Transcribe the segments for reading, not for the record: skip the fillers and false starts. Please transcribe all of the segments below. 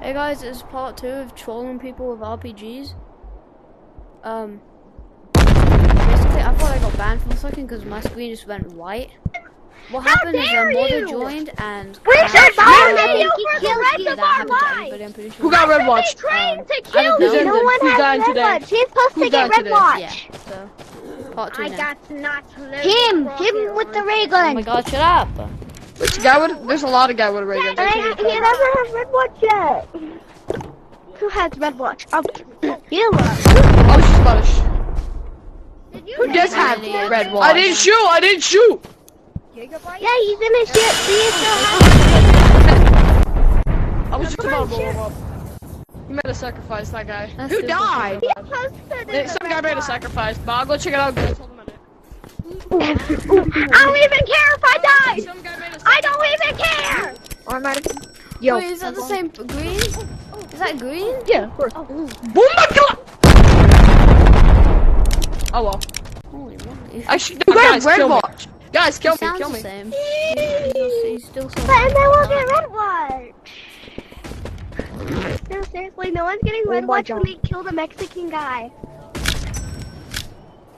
Hey guys, it's part 2 of trolling people with RPGs. Basically, I thought I got banned for a second because my screen just went white. What happened is a modder joined and we should bomb Who got red watch? Trying to kill you. No one Who's has dying red today? watch. He's supposed to get red watch. Yeah, so part 2 I now. got not him with the ray gun. Oh my god, shut up! Which guy would? There's a lot of guys with a ray gun. He doesn't have red watch yet. Who has red watch? You are. I was just about to Who does have red watch? I didn't shoot! Yeah, he's in his shit. See, it still has. I was just about to blow him up. He made a sacrifice, that guy. That's Who super died? He posted it. Some guy made a sacrifice, but I'll go check it out. Guys. Hold a minute. I don't even care if I die. Some guy made a I don't even care. Or am I? Yo. Wait, is that the same green? Is that green? Yeah, of course. Boom my god! Oh well. Holy moly. Actually, no, guys, kill me. Guys, kill me, Sounds kill the me. same. He's still so And then we'll get red watch. No, seriously, no one's getting red watch when they kill the Mexican guy.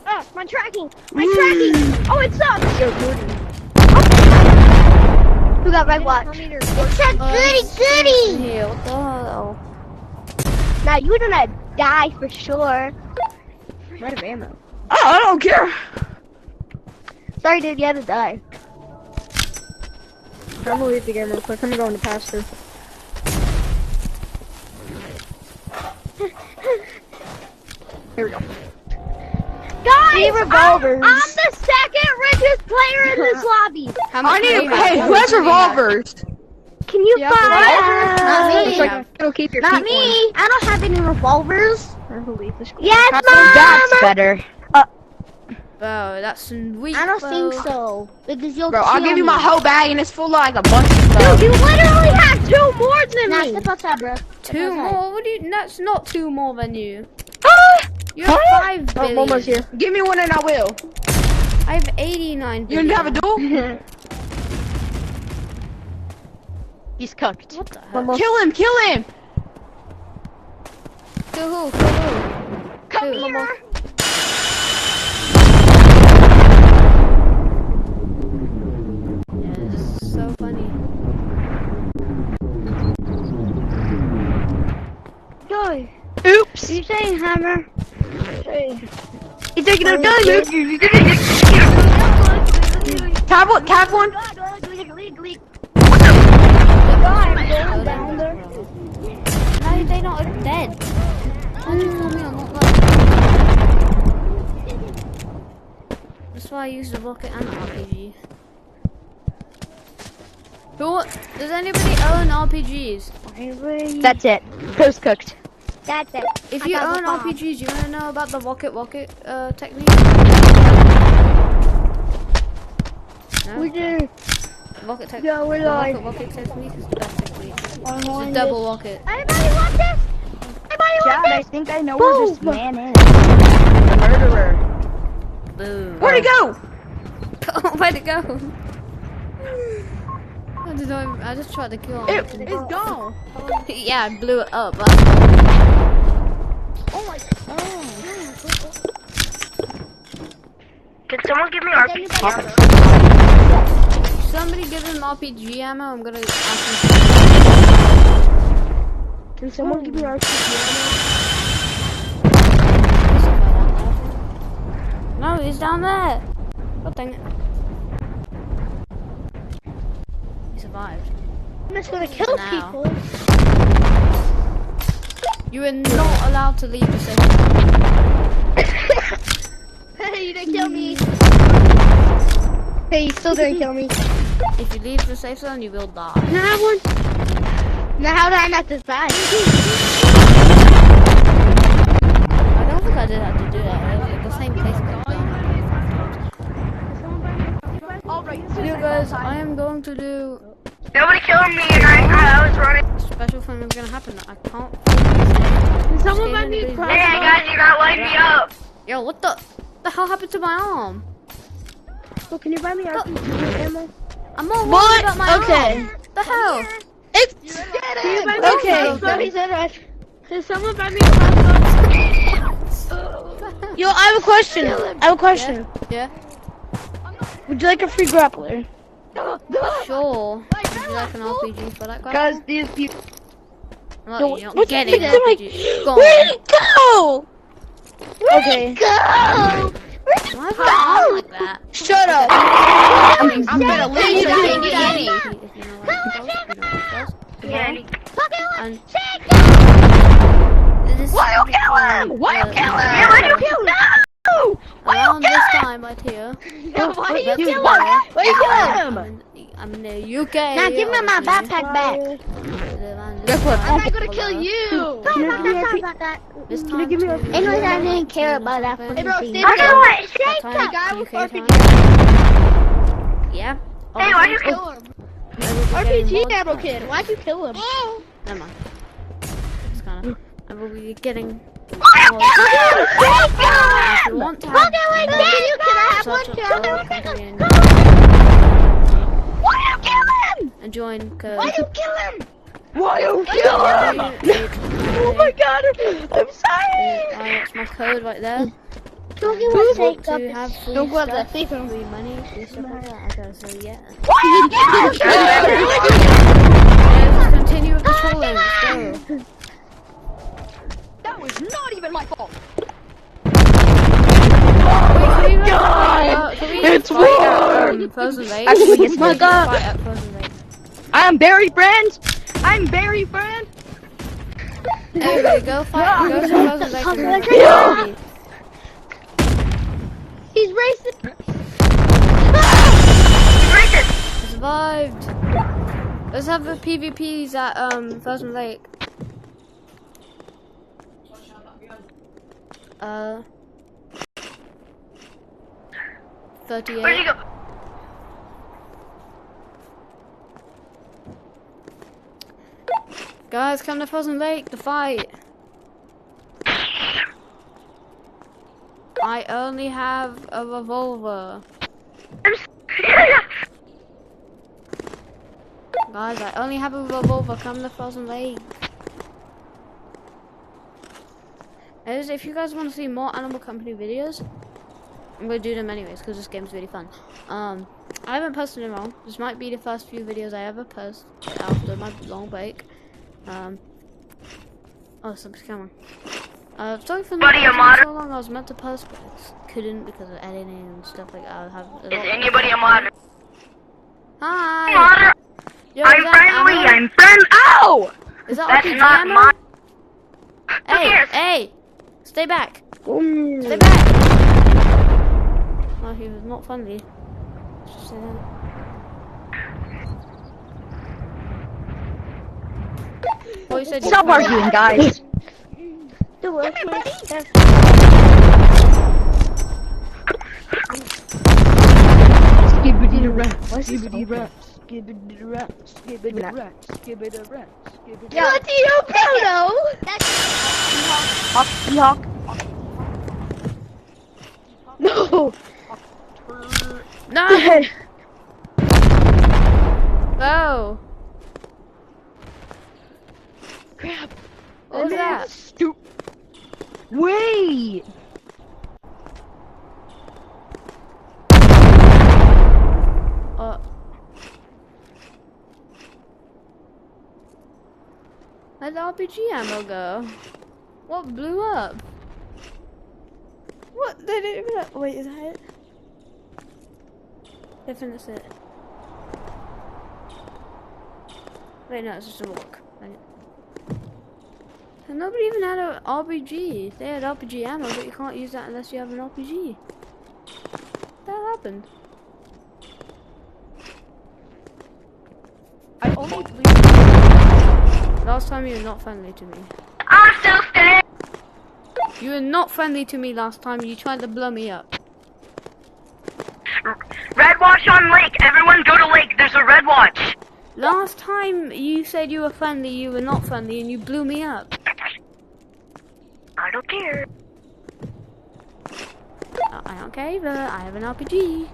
Ah, my tracking! My tracking! Oh, it sucks! Who got red watch? It's a goody! here, what the hell? Now you're gonna die for sure. Out of ammo. Oh, I don't care. Sorry, dude, you had to die. I'm gonna leave the game real quick. I'm going to pass through. Here we go. Guys, revolvers. I'm the second richest player in this lobby. How much do you have? Hey, who has revolvers? Can you Yeah, buy? Not me. It's like, it'll keep your Not feet warm. me. I don't have any revolvers. I believe this. Yes, Mom. That's better. Bro, that's sweet. I don't bro. think so. Because you'll Bro, I'll kill give you me. my whole bag and it's full of like a bunch of stuff. Dude, you literally have 2 more than Nah, me. step outside, bro. 2 more? What do you? That's not 2 more than you. Ah! You have 5 Oh, billion. Momo's here. Give me one and I will. I have 89 You billion. didn't have a duel? He's cooked. What the hell? Momo. Kill him, kill him! Kill who? Kill who? Come Who? here. Yeah, this is so funny. Joy, Oops. you saying hammer? He's taking a gun. Cav one? How are they not dead? How'd you tell me I'm not dead? That's why I use the rocket and the RPG. Who? Does anybody own RPGs? That's it. Toast cooked. That's it. If I you got own the bomb. RPGs, you wanna know about the rocket technique? No? We do. Rocket technique. Yeah, we're live. Rocket technique is the best technique. It's a double rocket. Anybody want this? Anybody want Chad, I this? think I know Boom. where this man is. The murderer. Boom. Where'd he go? Where'd it go? I just tried to kill him. It's gone. Yeah, I blew it up. Oh my god. Can someone give me RPG? Somebody give him RPG ammo. I'm gonna ask him. Can someone give me RPG? No, he's down there. God dang it. He survived. I'm just gonna kill Now. people. You are not allowed to leave the session. Hey, you didn't kill me. Hey, you still didn't kill me. If you leave the safe zone, you will die. Now one. Now how did I not this bad? I don't think I did have to do that. The same place got done. You guys, I am going to do Nobody killed me and I was running. a special thing that's gonna happen. I can't. Someone let me cry. Hey guys, you gotta light me up. Yo, what the hell happened to my arm? Well, can you buy me RPG ammo? I'm all worried What? about my Okay. arm. The hell? It's okay. Okay. No, he said it. Can someone buy me a hot Yo, I have a question. I have a question. Yeah. Would you like a free grappler? Sure. Would you like an RPG for that guy? Guys, these people. Well, you're not What's getting an the like? RPG. Go Where'd on. it go? Okay. go? Why is it like that? Shut up. I'm gonna leave you If to you me. know what it does, Yeah. and Why you kill him? Why you kill him? Yeah, why you kill him? No! Why around you this kill him? time right here. Why you Let's kill go. him? Why you kill him? I'm in the UK. Now give me my obviously. backpack back. Guess what? I'm not gonna kill you. Sorry about that. This time to Anyways, I didn't care about that Hey, fucking bro, thing. stay I there. know what? That Shake time, that. guy with UK RPG. time. Yeah. Hey, why you kill Kill him. RPG ammo kid. Why'd you kill him? Never mind. It's kind of. I will be getting. If you want to have Can I have one such too? a company and- Why you kill him? and join cause Why you kill him? Why you kill him? Oh my god, I'm sorry. It's my code right there. Don't you If you want want to to have free Don't go out stuff, there, save him. free money, free stuff like that. Okay, so yeah. Why you kill him? Let's continue with the trolling. Let's go. That was not even my fault. It's war! Frozen Lake? Actually, it's my god. Fight at Frozen Lake. I'm Barry friends. I'm Barry friend. Everybody go fight, go to Frozen Lake and have a Yeah. party. He's racist. I survived. Let's have the PvPs at Frozen Lake. 38. Where'd you go? Guys, come to Frozen Lake to fight. I only have a revolver. Guys, I only have a revolver. Come to Frozen Lake. Anyways, if you guys want to see more Animal Company videos, I'm gonna do them anyways because this game's really fun. I haven't posted in a while. This might be the first few videos I ever post after my long break. Oh, something's coming. Sorry for not posting so long. I was meant to post, but I couldn't because of editing and stuff like that. Is anybody a moderator? Hi. Moderator? Yo, I'm is that friendly. ammo? I'm friend. Ow! Is that That's RPG not ammo? my. Hey, cares? hey! Stay back! Stay back! Oh, he was not friendly. Let's just say that. Oh, you said you Stop arguing, guys. The world Skibbity the rat, skibbity rat, skibbity the rat, skibbity the rat, skibbity the rat, skibbity the rat. Latino Proto! Hawk. No. No! Oh! Crap. What was that? Wait. Where'd the RPG ammo go? What blew up? What? They didn't even. Wait, is that it? I think that's it. Wait, no, it's just a walk. And nobody even had an RPG. They had RPG ammo, but you can't use that unless you have an RPG. That happened. I only believe. Last time you were not friendly to me. I'm still staying. You were not friendly to me last time. You tried to blow me up. Red watch on lake. Everyone go to lake. There's a red watch. Last time you said you were friendly, you were not friendly, and you blew me up. I don't care. I don't care either. I have an RPG.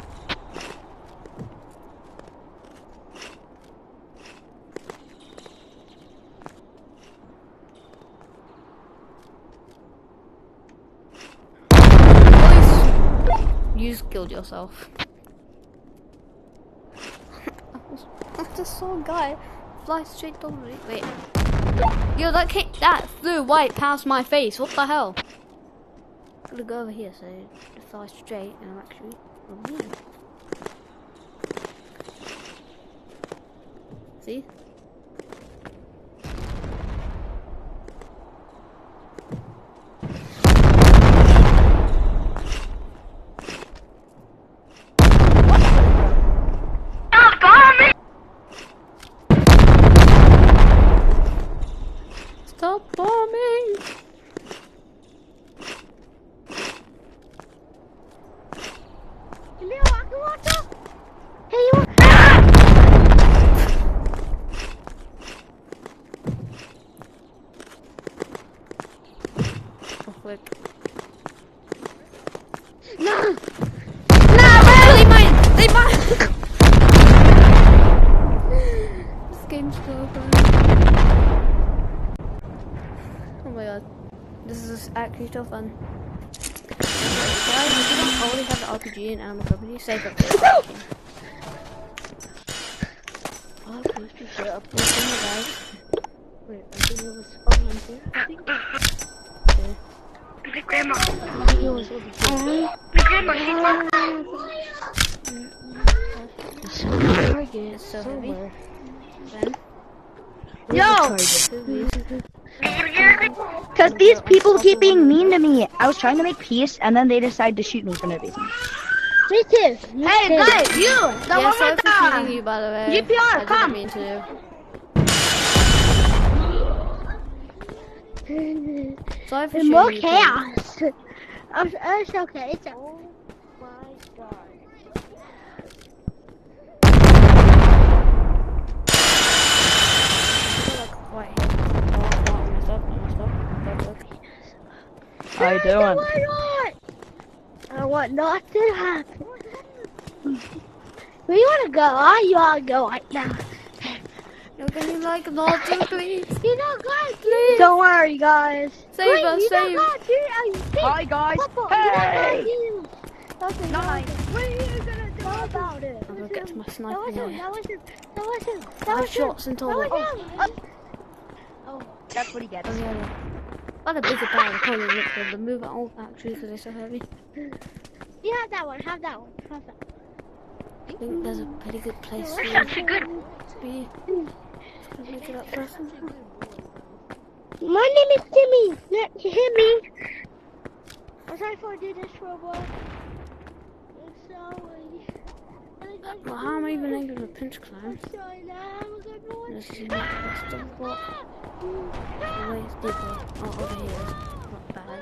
You just killed yourself. I just saw a guy fly straight over me. Wait. Yo, that flew right past my face. What the hell? I'm gonna go over here so it flies straight and I'm actually over here. See? Stop bombing! Hey, you want? Oh, quick. No! They mine! They mine! This game's so fun. Oh my god. This is actually so fun. Guys, if you don't already have the RPG in Animal Company, save up this. Oh, please be sure up this in the guys. Wait, I think it was here, I think. Okay. Big grandma. I think it was over here. Big grandma, she's It's so heavy. Then, Yo! heavy. Because these people keep being mean to me. I was trying to make peace, and then they decided to shoot me for no reason. Me too. Hey, guys, you! The Yeah, one sorry with for shooting you, by the way. GPR, I come. didn't mean to. Sorry for shooting more you. chaos. It's okay. It's okay. Oh my god. How you doing? I want not to happen. Where you wanna go? You wanna go right now? You're getting like not to please. You know, guys, please. Don't worry, guys. Save us, save. Hi guys. Hey. Nice. What are you gonna do about it? I'm gonna get to my sniper That now. was him. That was him. That Five was shots him. in total. That was him. Oh, that's what he gets. Oh yeah. What a bigger bag of probably look for the move it all actually because they're so heavy. You have that one. Have that one. Have that. I think there's a pretty good place That to sounds too good. be. Just look it up first. My name is Timmy. Not Timmy. I'm sorry for doing this for a while. I'm sorry. Well, how am I even able to pinch climb? I'm sorry now. I'm a good boy. This is not the best of what. The way it's deeper. Oh, over here is not bad.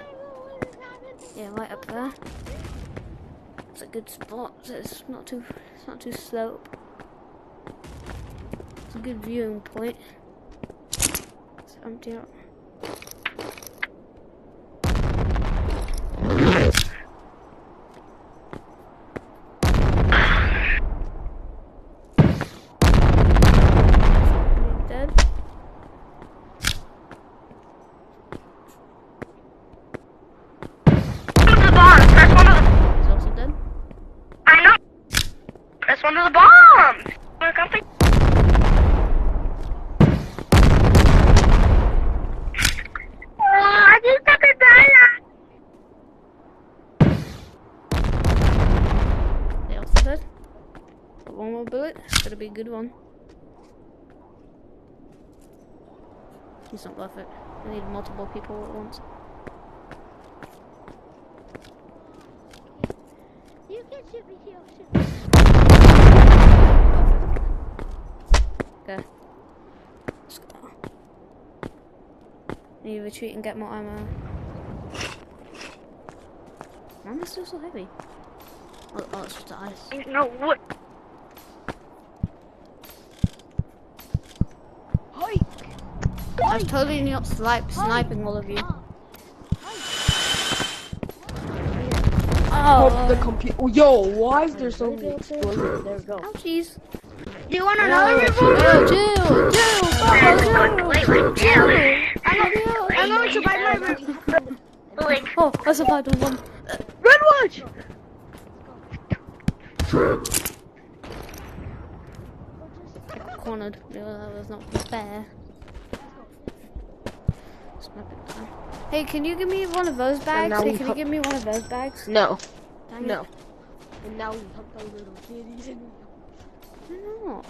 Yeah, right up there. It's a good spot. So it's not too slope. It's a good viewing point. It's empty out. Dead. The bombs. Press one of the. He's also dead. I know. Press one of the bombs. Wanna come pick? I just took a dollar. They also dead. Got one more bullet. Gotta be a good one. It's not worth it. I need multiple people at once. You can shoot me here. Okay. Let's go. I need to retreat and get more ammo. Why am I still so heavy? Oh, it's just the ice. No wood. I'm totally not sniping all of you. Oh, the computer. Oh, yo, why is there so many explosions? There we go. Ouchies. Do you want another Oh, chill. I'm going to buy my Oh, I survived on one. Red watch! I got cornered. No, that was not fair. Snap it down. Hey, can you give me one of those bags? now Hey, we can you give me one of those bags? No. Dang No. it. And now we help the little kitties and No.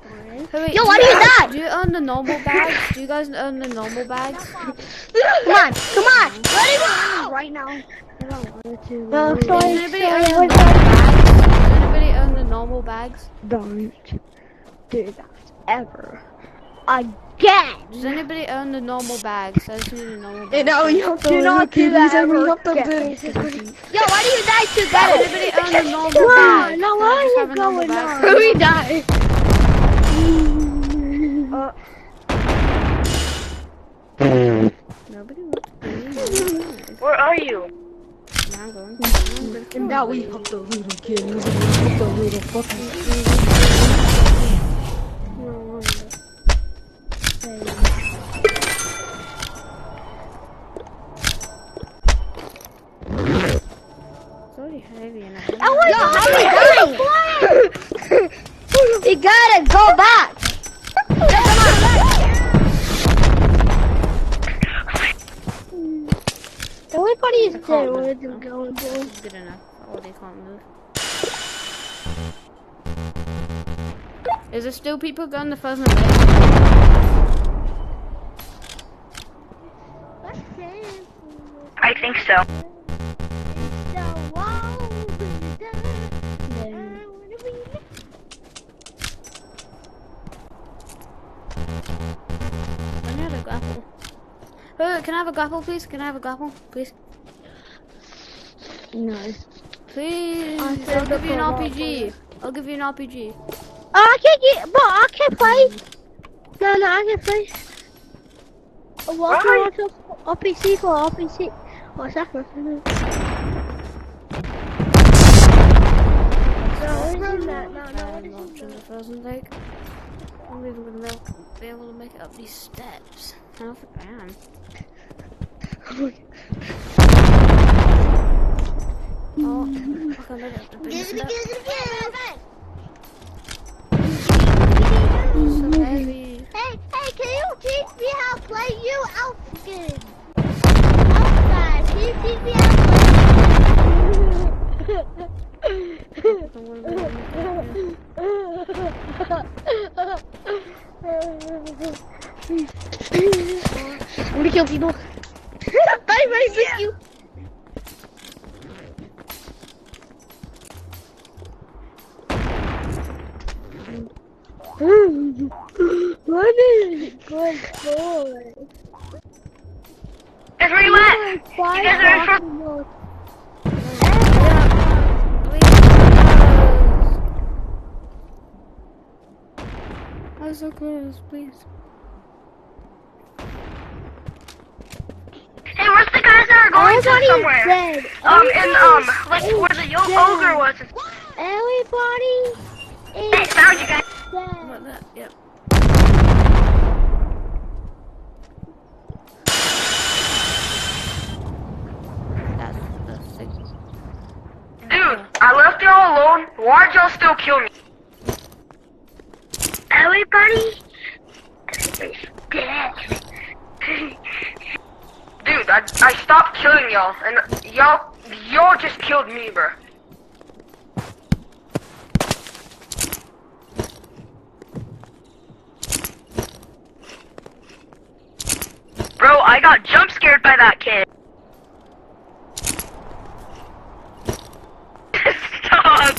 Alright. Hey, wait, Yo, why do you die? Do you own the normal bags? Do you guys own the normal bags? Come on, let him go! Right now. Does anybody own the normal bags? Does anybody own the normal bags? Don't do that ever again. Does anybody own the normal bags? I just need the normal bags. And now we help the Do little not do kitties that and we ever help the again. big. Yo, why do you die together? Anybody own the normal bag? No, Can I why just are have you a normal going bag? on? We die. Nobody wants to be. Where are you? Now I'm going. And now we help the little kitties and we help the little fucking. It's already heavy enough. You gotta go back. Everybody is dead. What is it going to? It's good enough. Oh, they can't move. Is there still people going the frozen lake? I think so. I need a grapple. Oh, can I have a grapple, please? Can I have a grapple, please? No. Please, I I'll said give you an the RPG. I'll give you an RPG. I can't get, but I can't play. No, I can't play. What RPG for RPG? What's that for? No, isn't that? No, I'm not in the frozen lake. I'm even gonna be able to make it up these steps. I don't think I am. Oh, okay, maybe I have to bring this up. So heavy. Hey, can you teach me how to play you outside? Outside, can you teach me how to I'm gonna kill people. Bye, thank you. What is good boy? Guess where you at? You guys are in front. I'm so close, please. Hey, where's the guys that are going to somewhere? Dead. Like where the ogre was. Everybody Hey, is found you guys. dead. About that, yep. That's sick. Dude, I left y'all alone. Why'd y'all still kill me? Everybody is dead. Dude, I stopped killing y'all, and y'all just killed me, bro. Bro, I got jump scared by that kid. Stop.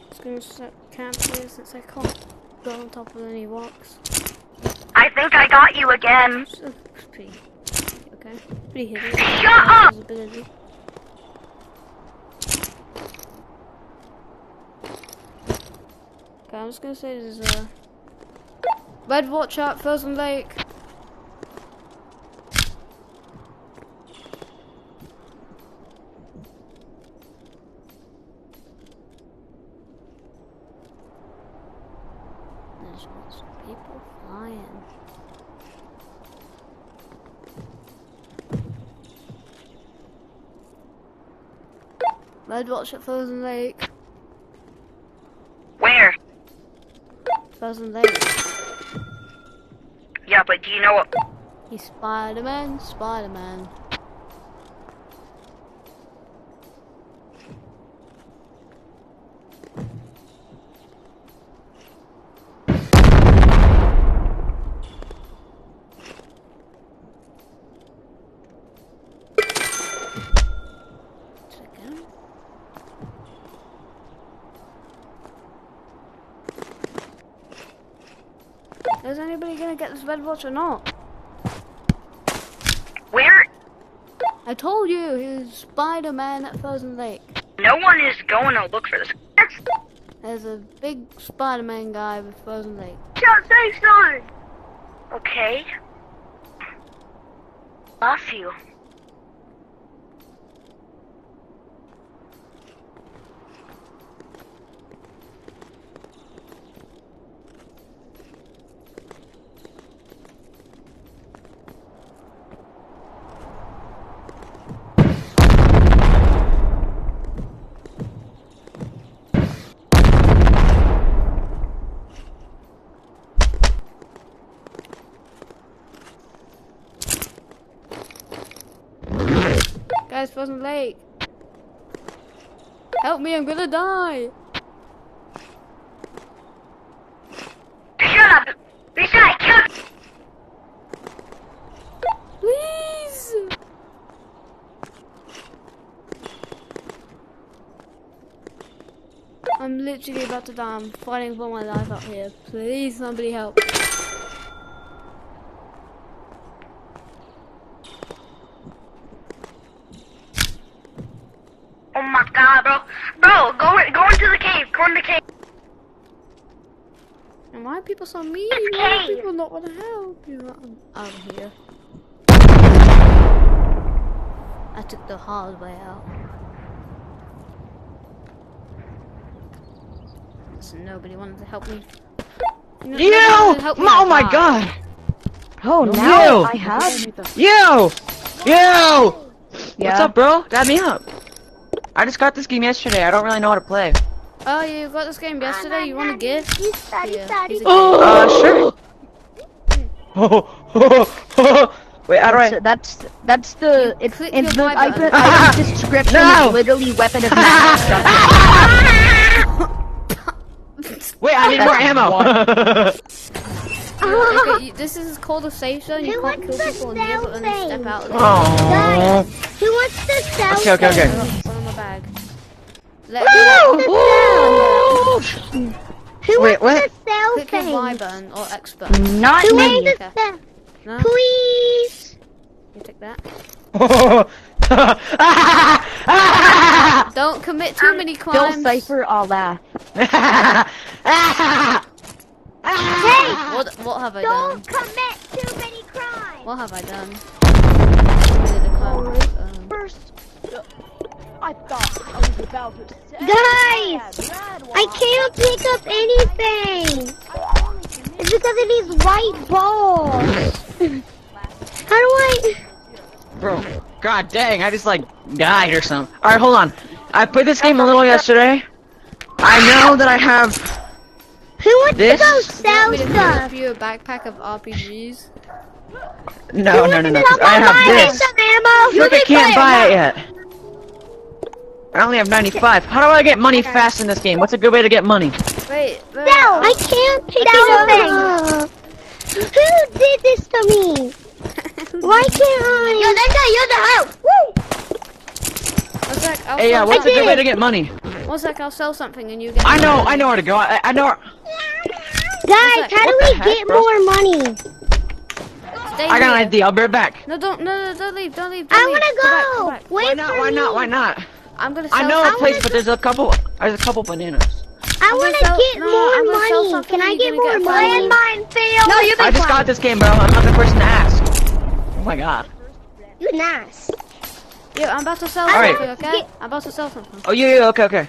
Just gonna set camp here since I can't go on top of any rocks. I think I got you again. So, pretty okay. Pretty hidden. Shut up! Visibility. Okay, I'm just gonna say there's a red watch out, frozen lake. There's lots of people flying. Birdwatch at Frozen Lake. Where? Frozen Lake. Yeah, but do you know what? He's Spider-Man, Spider-Man. Is anybody gonna get this red watch or not? Where? I told you, he's Spider-Man at Frozen Lake. No one is going to look for this. There's a big Spider-Man guy with Frozen Lake. Shout safe zone. Okay. Lost you. Guys, Frozen Lake. Help me, I'm gonna die. Shut up! This guy killed. Please. I'm literally about to die. I'm fighting for my life out here. Please, somebody help. Oh my god, bro. Bro, go into the cave. Go into the cave. And why are people so mean? It's Why do cave. people not want to help you? I'm out of here. I took the hard way out. So nobody wanted to help me. Nobody wanted to help me, Oh I my died. god! Oh, now I have. Yo! Yo! What's Yeah. up, bro? Dab me up. I just got this game yesterday. I don't really know how to play. Oh, you got this game yesterday? You want a gift? Here, here's a Sure. Wait, how do I? That's the it's click in your the buy I button. put item description No. is literally weapon of mass destruction. Wait, I need more ammo. Okay, this is called a safe zone. You can't kill people in here, but then you step out of it. Aww. Who wants to sell? Okay, okay, okay. One in my bag. Let Who Wait, wants what? to sell click your Y things? button or X button. Not Who me. wants to Okay. sell? No, Please. you take that. Ah! Don't commit too many Bill crimes. Cipher, all that. What have I done? Don't commit too many crimes. What have I done? Committed a crime. First, I thought I was about to say. Guys, I can't pick up anything. It's because of these white balls. How do I? Bro, god dang, I just like died or something. Alright, hold on. I played this game a little yesterday. I know that I have Who wants this. to go You want sell me to pick stuff? up you a backpack of RPGs? No, no, no, no, 'cause I have this. Some ammo. Look, I can't buy it yet. I only have 95. How do I get money fast in this game? What's a good way to get money? Wait, No, I can't pick it up. Who did this to me? Why can't I? Yo, that guy, you're the house. Woo! One sec, I'll Hey, yeah, sell what's a good something. way to get money? One sec, I'll sell something and you get I know money. where to go. I know. Guys, how do What the we heck, get bro? more money? Stay I got an here. idea. I'll be right back. No, don't leave, don't leave. I want to go. back. Wait Why not? for Why me. not? Why not? I'm gonna sell I know a something. place, but there's a couple bananas. I want to sell- get no, I'm gonna sell more money. something Can I and get you're more gonna get money? money. Field. No, you're I just got this game, bro. I'm not the person to ask. Oh my god. You nice. Yeah, I'm about to sell Alright. something, okay? I'm about to sell something. Oh yeah, okay.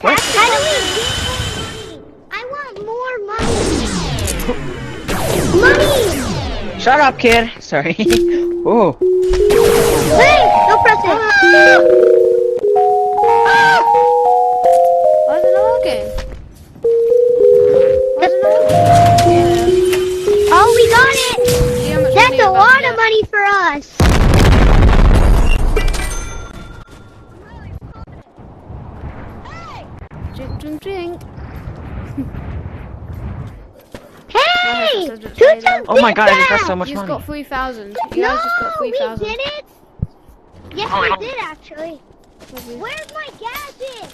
What? How do we get more money? I want more money. Money. Shut up, kid. Sorry. Ooh. Hey, don't press it. working? Why is it not working? Oh, we got it! See how much That's money a you're about lot to of get. money for us. Drink, drink, drink. Hey! says it's Who later. just Oh my did god, I just got that? so much He's money. got 3,000. You No, guys just got we 3,000. didn't. Yes, Oh, we yeah. did actually. Where's my gadget?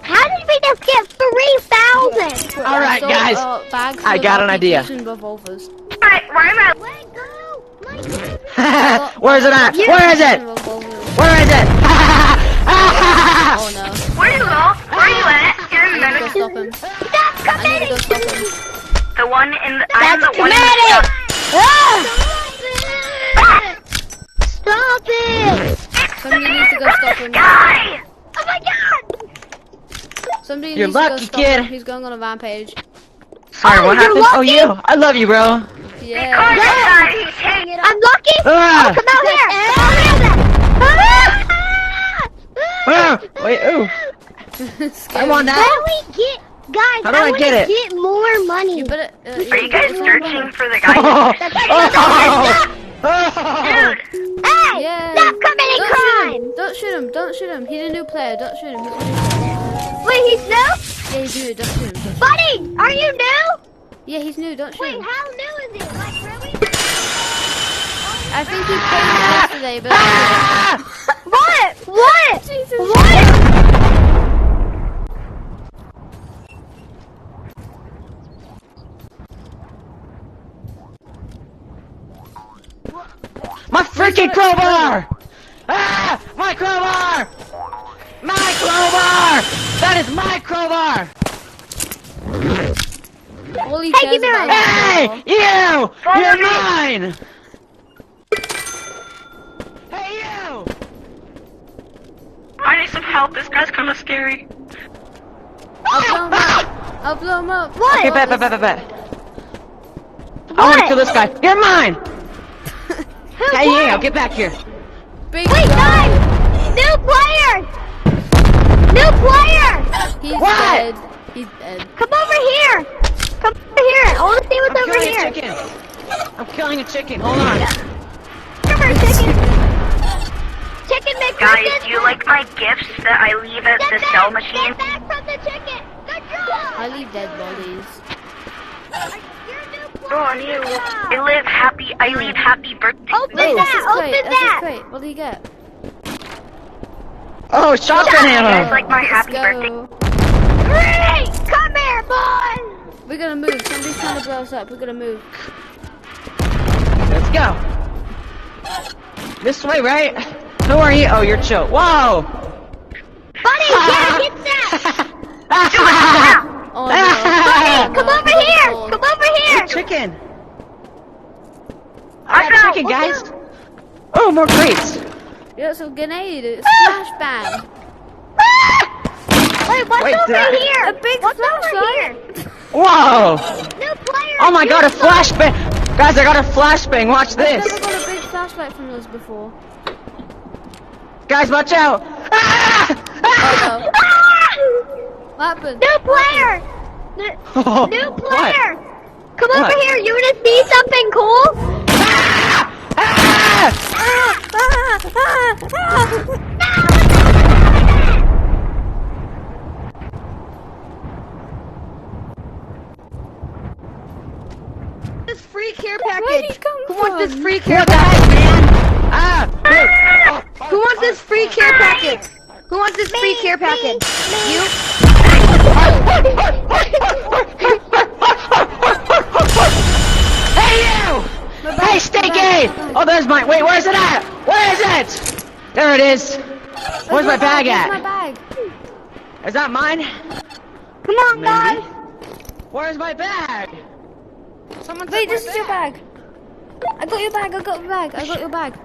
How did we just get 3,000? Alright, Sold, guys. bags I full got of an idea. RPGs and revolvers. Alright, where am I? Let go! My gadget! Where is it at? Where is it? And revolvers. Where is it? Oh no. Where you go? Where you at? Here in I the need to go stop him. Stop I need to go committing! stop him. The one in the. I'm the That's one in committed! the. Stop it! Somebody needs to go stop him. Guy! Oh my god! Somebody You're needs to go lucky, stop kid. him. He's going on a rampage. Sorry, what you're happened? Oh, lucky? you. I love you, bro. Yeah. Guy, he's hanging up. I'm lucky! Ah. Oh, come out here! Come out here! Ah, wait, ooh. I want How that. do we get, guys? How do I get it? Get more money. You better. Are you guys it's on searching back. for the guy? Oh. Dude! Hey! Yeah. Stop committing Don't shoot crimes! him. Don't shoot him. Don't shoot him. He's a new player. Don't shoot him. He's a new player. Wait, he's new? Yeah, he's new. Don't shoot him. Don't shoot him. Buddy, are you new? Yeah, he's new. Don't shoot Wait, him. how new is it? Like, really? I think he played yesterday, but. Don't shoot him. What? What? Jesus. What? My freaking crowbar! Ah! My crowbar! My crowbar! That is my crowbar! All he Hey, cares give me about my- is Hey! football. You! Follow You're me. mine! Hey, you! I need some help. This guy's kind of scary. I'll blow him up. I'll blow him up. What? Okay, bet. I want to kill this guy. You're mine! Hey, you! Get back here! Big Wait, guy. guys! New player! New player! He's What? dead. He's dead. Come over here! Come over here! I want to see what's I'm over killing here! a chicken! I'm killing a chicken. Hold on. Come here, chicken! Chicken McChicken! Guys, do you like my gifts that I leave at the cell machine? Get back from the chicken! Good job! I leave dead bodies. You're a new player! Oh, and you. I leave happy birthday. Open Wait, that's his that! crate. Open That's his that! crate. What do you get? Oh, shotgun Guys, ammo! like my Let's happy go. birthday. Great! Come here, boy! We're gonna move. Somebody's trying to blow us up. We're gonna move. Let's go. This way, right? Who are you? Oh, you're chill. Whoa! Buddy, yeah, get that! Oh no. Oh, Come no. over here! Come over here! Chicken! I got found- chicken, guys! Oh, more crates! Yeah, it's a grenade. It's flashbang. Wait, what's Wait, over that- here? A big What's over flashlight. here? Whoa! New player! Oh my god, a flashbang! Guys, I got a flashbang. Watch I've this! never got a big flashlight from this before. Guys, watch out! Ah! Oh no. Ah! What happened? New player! Oh, New what? player! Come over What? here, you wanna see something cool? Ah! This free care Where'd he package. come Who wants this from? free care What the package? heck, man? Ah! Who wants this free care package? Who wants this free care package? You? Hey, you! Hey, Stinky! Oh, there's mine. Wait, where is it at? Where is it? There it is. Where's my bag Where's my at? bag? Is that mine? Come on, Maybe. guys! Where's my bag? Someone Wait, took my this is your bag. I got your bag. I got your bag. I got your bag.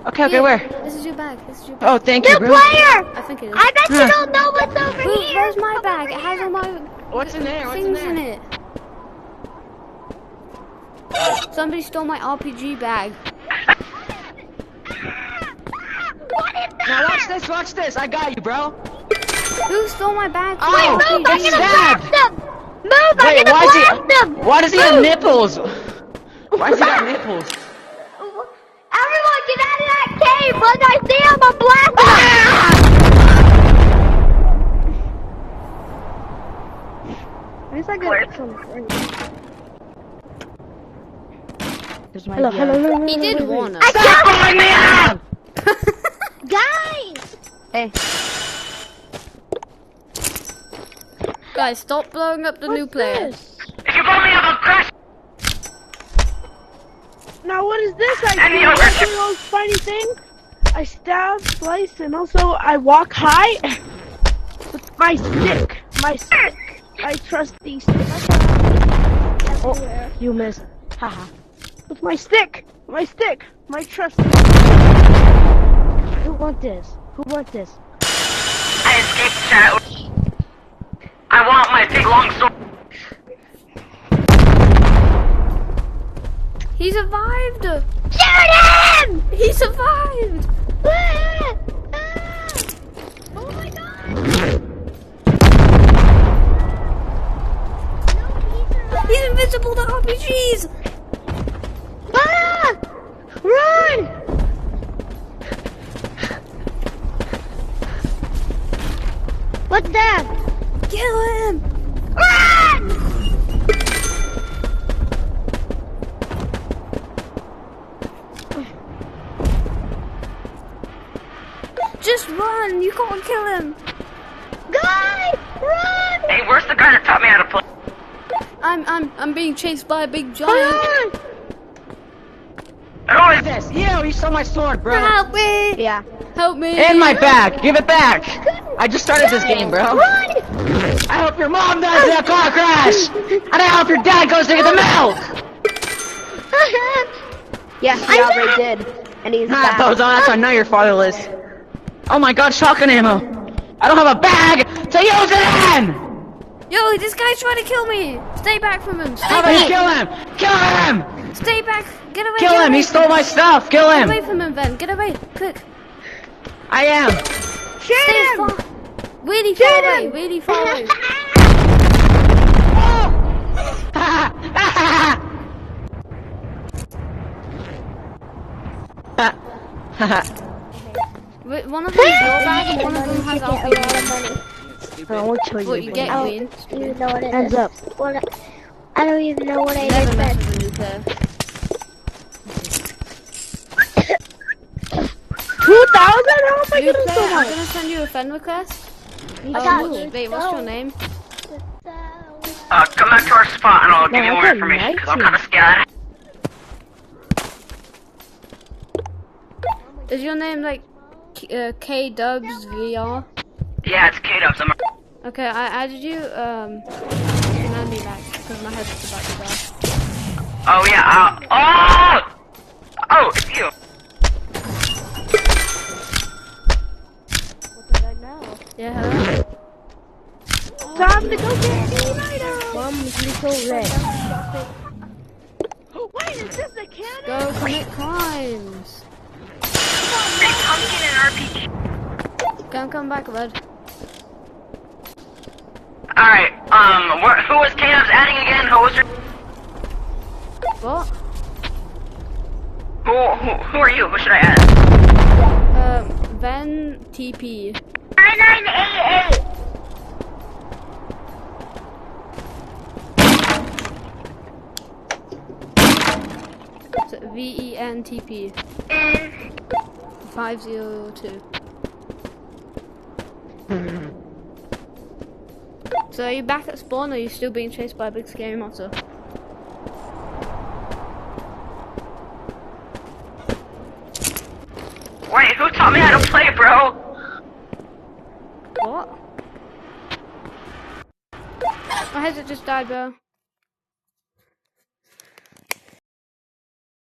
Okay, Here, where? This is your bag. This is your bag. Oh, thank you, New bro. player! I think it is. I bet you Huh. don't know what's over Who, here! where's my Come bag? over It has here. all my What's in there? What's in things in there? it. Somebody stole my RPG bag. What is that? Now watch this, watch this. I got you, bro. Who stole my bag? Oh, Wait, move! I'm get gonna stabbed! blast them! Move! I'm Wait, gonna blast them! why does he have nipples? Why does he have nipples? Everyone, get out of that cave! Once I see him, I'm blasting him! At least I got some friends. He did warn us. Stop blowing me up! Guys! Hey. Guys, stop blowing up the new player. If you blow me up, I'll crash. Now what is this? I And do the other one of those funny things. I stab, slice, and also I walk high with my stick. My trusty stick. Oh, you missed. Haha. With my stick. My trusty. Who wants this? I escaped chat. I want my big long sword. He survived! Shoot him! He survived! Oh my god! He's invisible to RPGs! Ah! Run! What's that? Kill him! Run! Just run! You can't kill him! Guys, run! Hey, where's the guy that taught me how to play? I'm being chased by a big giant. Run! Who is This, you stole my sword, bro. Help me! Yeah. Help me! And my bag, give it back. I just started this game, bro. Run! I hope your mom dies in a car crash. And I hope your dad goes to get the milk. Yeah, he already did. And he's Ah, back. Bozo, that's how I know you're fatherless. Oh my god, shotgun ammo. I don't have a bag to use it in! Yo, this guy's trying to kill me! Stay back from him! Stay How about you back! kill him? Kill him! Stay back! Get away! Kill get him, away. he stole my stuff, kill Get him! away from him, Ben! Get away! Quick! I am. Stay far! Really far away! Really far away! One of them is your bag and one of them has our I won't show you. What you get, Queen? I don't even know what it Hands is. up. I don't even know what I Never did. mess with a new player. 2,000? Oh my New goodness, so player, I'm much. gonna send you a friend request. got Wait, what's your name? come back to our spot and I'll give you I more got information because I'm 19. kind of scared. Is your name like K Dubs VR? Yeah, it's K-Dubs. Okay, I added you. You can add me back because my head's about to die. Oh yeah. Oh, it's you. Yeah. Hello? Time to go get the lighter. Mom's little red. Wait, is this a cannon? Go commit crimes. Big pumpkin and RPG. Come back, bud. Alright, who was K-Dubs adding again? Who was your... What? Who are you? Who should I add? Ven TP. 9988. So, VENTP. 502. So are you back at spawn or are you still being chased by a big scary monster? Wait, who taught me how to play, bro? What? My headset just died, bro.